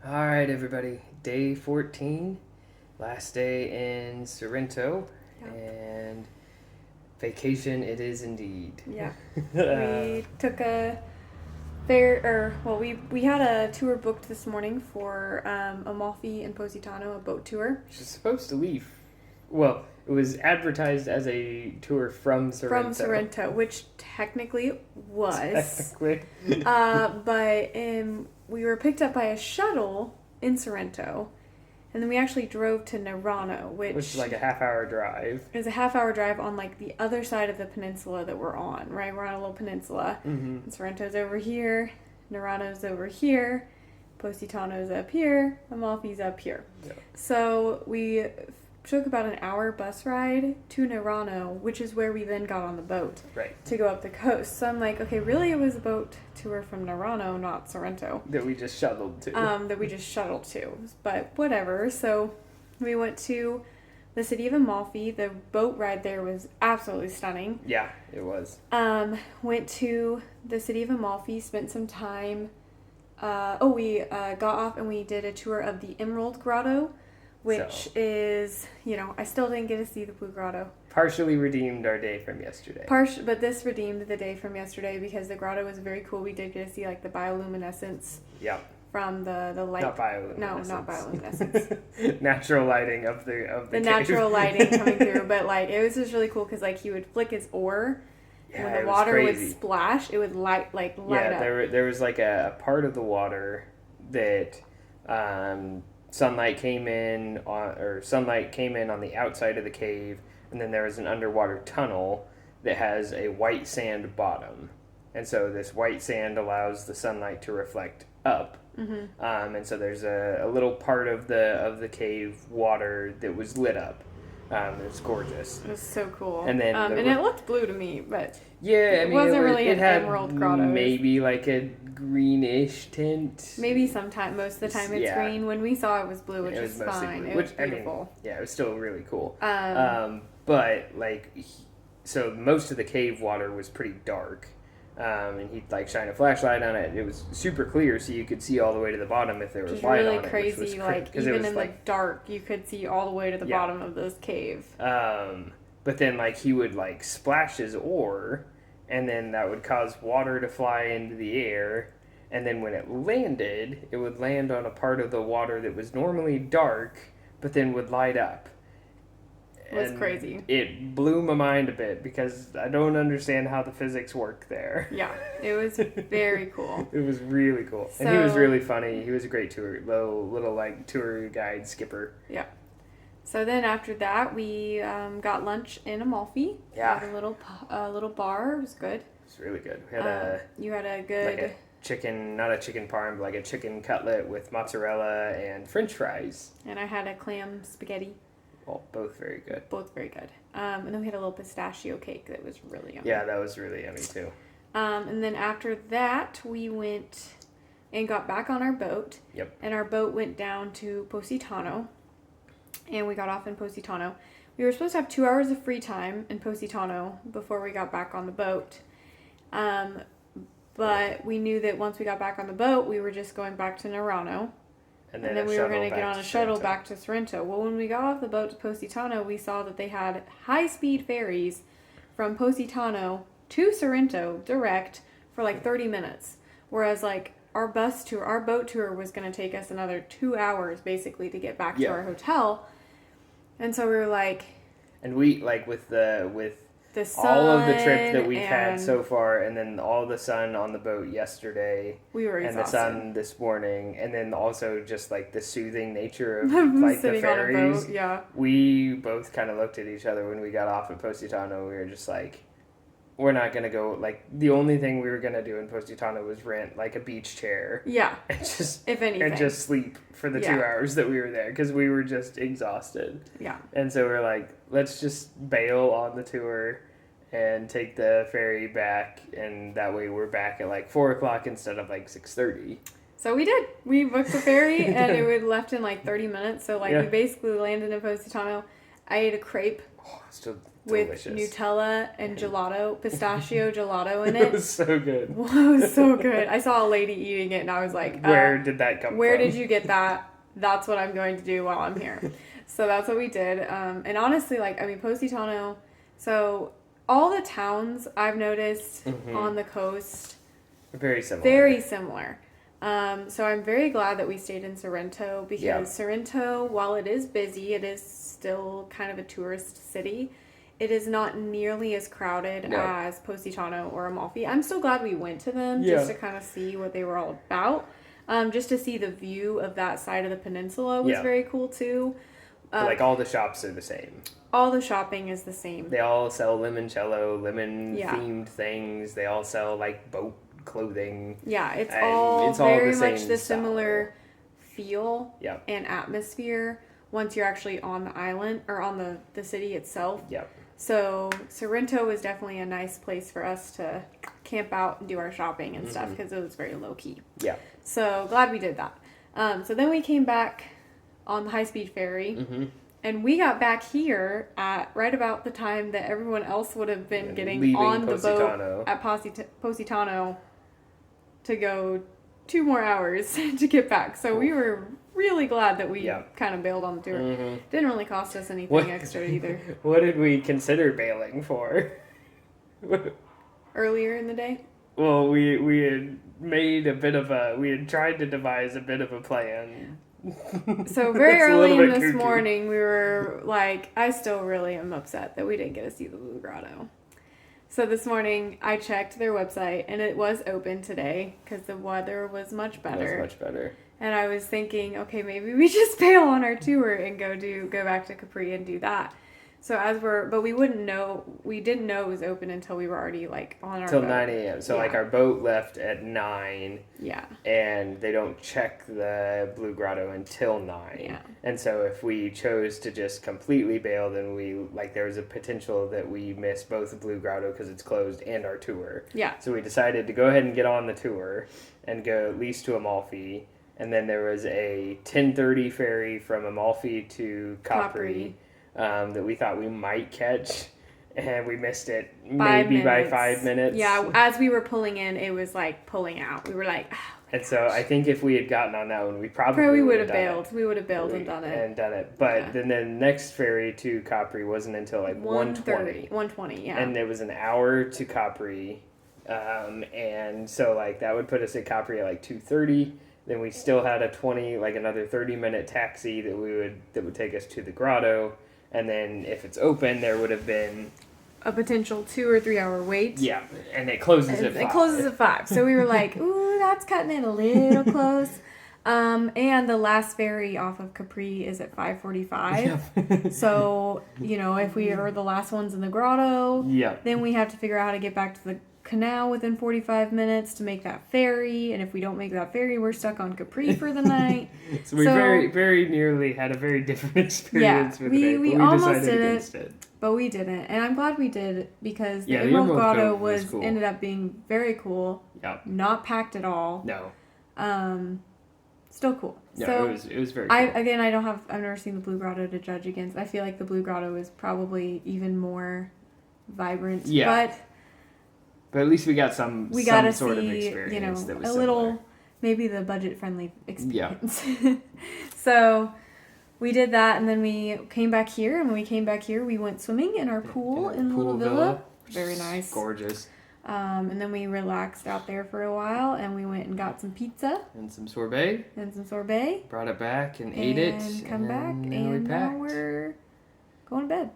All right, everybody. Day 14, last day in Sorrento, Yeah. and vacation it is indeed. Yeah. We took a we had a tour booked this morning for Amalfi and Positano, a boat tour. She's supposed to leave. Well, it was advertised as a tour from Sorrento. From Sorrento, which technically it was. Technically. But we were picked up by a shuttle in Sorrento, and then we actually drove to Nerano, which is like a half-hour drive. Is a half-hour drive on like the other side of the peninsula that we're on, right? We're on a little peninsula. Mm-hmm. Sorrento's over here, Nerano's over here, Positano's up here, Amalfi's up here. Yeah. So we took about an hour bus ride to Nerano, which is where we then got on the boat to go up the coast. So I'm like, okay, really it was a boat tour from Nerano, not Sorrento. That we just shuttled to. But whatever. So we went to the city of Amalfi. The boat ride there was absolutely stunning. Yeah, it was. Went to the city of Amalfi, spent some time. We got off and we did a tour of the Emerald Grotto, which is, I still didn't get to see the Blue Grotto. Partially redeemed our day from yesterday. But this redeemed the day from yesterday because the grotto was very cool. We did get to see like the bioluminescence. Yeah. From the light. Not bioluminescence. No, not bioluminescence. Natural lighting of the cave. Natural lighting coming through, but like it was just really cool because like he would flick his oar. Yeah, when the water would splash, it would light up. Yeah, there was like a part of the water that sunlight came in on the outside of the cave, and then there was an underwater tunnel that has a white sand bottom, and so this white sand allows the sunlight to reflect up. Mm-hmm. And so there's a little part of the cave water that was lit up. It's gorgeous. It was so cool. And then it looked blue to me, but yeah, it wasn't really an had emerald grotto. Maybe like a greenish tint. Maybe most of the time it's green. When we saw it was blue, which is fine. It was beautiful. It was still really cool. But like, so most of the cave water was pretty dark. And he'd like shine a flashlight on it. It was super clear, so you could see all the way to the bottom if there was light really on crazy, it. Which was like even in the dark, you could see all the way to the bottom of this cave. But then like he would like splash his oar, and then that would cause water to fly into the air. And then when it landed, it would land on a part of the water that was normally dark, but then would light up. It was crazy. It blew my mind a bit because I don't understand how the physics work there. Yeah, it was very cool. It was really cool. And he was really funny. He was a great little like tour guide skipper. Yeah. So then after that, we got lunch in Amalfi. Yeah. At a little bar. It was good. It was really good. We had you had a good... Like a chicken, not a chicken parm, but like a chicken cutlet with mozzarella and french fries. And I had a clam spaghetti. Well, both very good. Both very good. And then we had a little pistachio cake that was really yummy. Yeah, that was really yummy too. And then after that, we went and got back on our boat. Yep. And our boat went down to Positano. And we got off in Positano. We were supposed to have 2 hours of free time in Positano before we got back on the boat. But we knew that once we got back on the boat, we were just going back to Nerano. And then we were going to get on a shuttle back to Sorrento. Well, when we got off the boat to Positano, we saw that they had high-speed ferries from Positano to Sorrento direct for like 30 minutes. Whereas like our boat tour was going to take us another 2 hours basically to get back to our hotel. And so we were like... And we, like with the sun all of the trips that we've had so far, and then all the sun on the boat yesterday, we were exhausted. And the sun this morning, and then also just like the soothing nature of like the ferries. On a boat, we both kind of looked at each other when we got off at Positano. We were just like, we're not gonna go. Like the only thing we were gonna do in Positano was rent like a beach chair. Yeah. And just if anything, and just sleep for the 2 hours that we were there because we were just exhausted. Yeah. And so we're like, let's just bail on the tour and take the ferry back, and that way we're back at like 4:00 instead of like 6:30. So we did. We booked the ferry, and it would left in like 30 minutes. So like we basically landed in Positano. I ate a crepe. Oh, still with Nutella and gelato, pistachio gelato in it. It was so good. It was so good. I saw a lady eating it and I was like, where did that come from? Where did you get that? That's what I'm going to do while I'm here. So that's what we did. And honestly, Positano, so all the towns I've noticed on the coast, very similar. Very similar. So I'm very glad that we stayed in Sorrento because Sorrento, while it is busy, it is still kind of a tourist city. It is not nearly as crowded as Positano or Amalfi. I'm so glad we went to them just to kind of see what they were all about. Just to see the view of that side of the peninsula was very cool too. All the shops are the same. All the shopping is the same. They all sell limoncello, lemon-themed things. They all sell, boat clothing. Yeah, it's all very much the style. Similar feel and atmosphere once you're actually on the island or on the city itself. Yep. So Sorrento was definitely a nice place for us to camp out and do our shopping and stuff because it was very low-key. Yeah. So glad we did that. So then we came back on the high-speed ferry. And we got back here at right about the time that everyone else would have been getting on the boat at Positano to go 2 more hours to get back. So we were really glad that we kind of bailed on the tour. Didn't really cost us anything extra either. What did we consider bailing for? Earlier in the day? Well, we had made we had tried to devise a bit of a plan. So very early in this morning, we were like, I still really am upset that we didn't get to see the Blue Grotto. So this morning, I checked their website, and it was open today because the weather was much better. It was much better. And I was thinking, okay, maybe we just bail on our tour and go back to Capri and do that. So but we didn't know it was open until we were already on our boat. Till 9 a.m. So our boat left at 9. Yeah. And they don't check the Blue Grotto until 9. Yeah. And so if we chose to just completely bail, then there was a potential that we miss both the Blue Grotto because it's closed and our tour. Yeah. So we decided to go ahead and get on the tour and go at least to Amalfi. And then there was a 10:30 ferry from Amalfi to Capri. That we thought we might catch, and we missed it by 5 minutes. Yeah, as we were pulling in, it was pulling out. We were like, and so I think if we had gotten on that one, we probably would have bailed. We would have bailed and done it. But then the next ferry to Capri wasn't until 1:20. 1:20, yeah. And it was an hour to Capri, and so that would put us at Capri at 2:30. Then we still had another 30-minute taxi that would take us to the grotto. And then if it's open, there would have been a potential 2 or 3 hour wait. Yeah, and it closes at 5. It closes at 5. So we were like, ooh, that's cutting it a little close. And the last ferry off of Capri is at 5:45. Yeah. So, if we are the last ones in the grotto, then we have to figure out how to get back to the canal within 45 minutes to make that ferry, and if we don't make that ferry, we're stuck on Capri for the night. So we very, very nearly had a very different experience with it. We almost did it, but we didn't, and I'm glad we did because the Emerald Grotto was cool. Ended up being very cool. Yep. Not packed at all. No. Still cool. Yeah, so it was very cool. I've never seen the Blue Grotto to judge against. I feel like the Blue Grotto is probably even more vibrant. Yeah. But at least we got some sort of experience that was a similar. Little, maybe the budget-friendly experience. Yeah. So we did that, and then we came back here, and when we came back here, we went swimming in our pool in the little villa. Very nice. Gorgeous. And then we relaxed out there for a while, and we went and got some pizza. And some sorbet. Brought it back and ate it. And come back, and now we're going to bed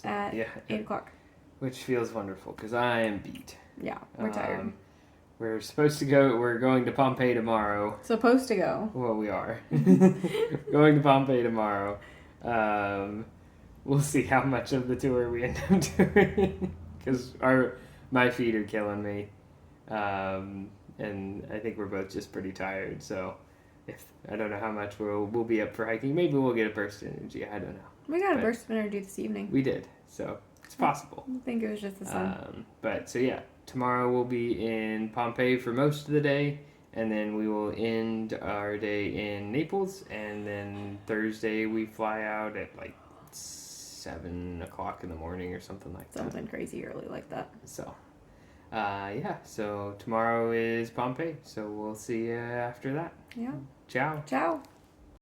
at 8 o'clock. Which feels wonderful, because I am beat. Yeah, we're tired. We're going to Pompeii tomorrow. Supposed to go. Well, we are. Going to Pompeii tomorrow. We'll see how much of the tour we end up doing. Because my feet are killing me. And I think we're both just pretty tired. So I don't know how much we'll be up for hiking. Maybe we'll get a burst of energy. I don't know. We got a burst of energy this evening. We did. So it's possible. I think it was just the sun. Tomorrow we'll be in Pompeii for most of the day, and then we will end our day in Naples, and then Thursday we fly out at 7 o'clock in the morning or something like that. Something crazy early like that. So, so tomorrow is Pompeii, so we'll see you after that. Yeah. Ciao. Ciao.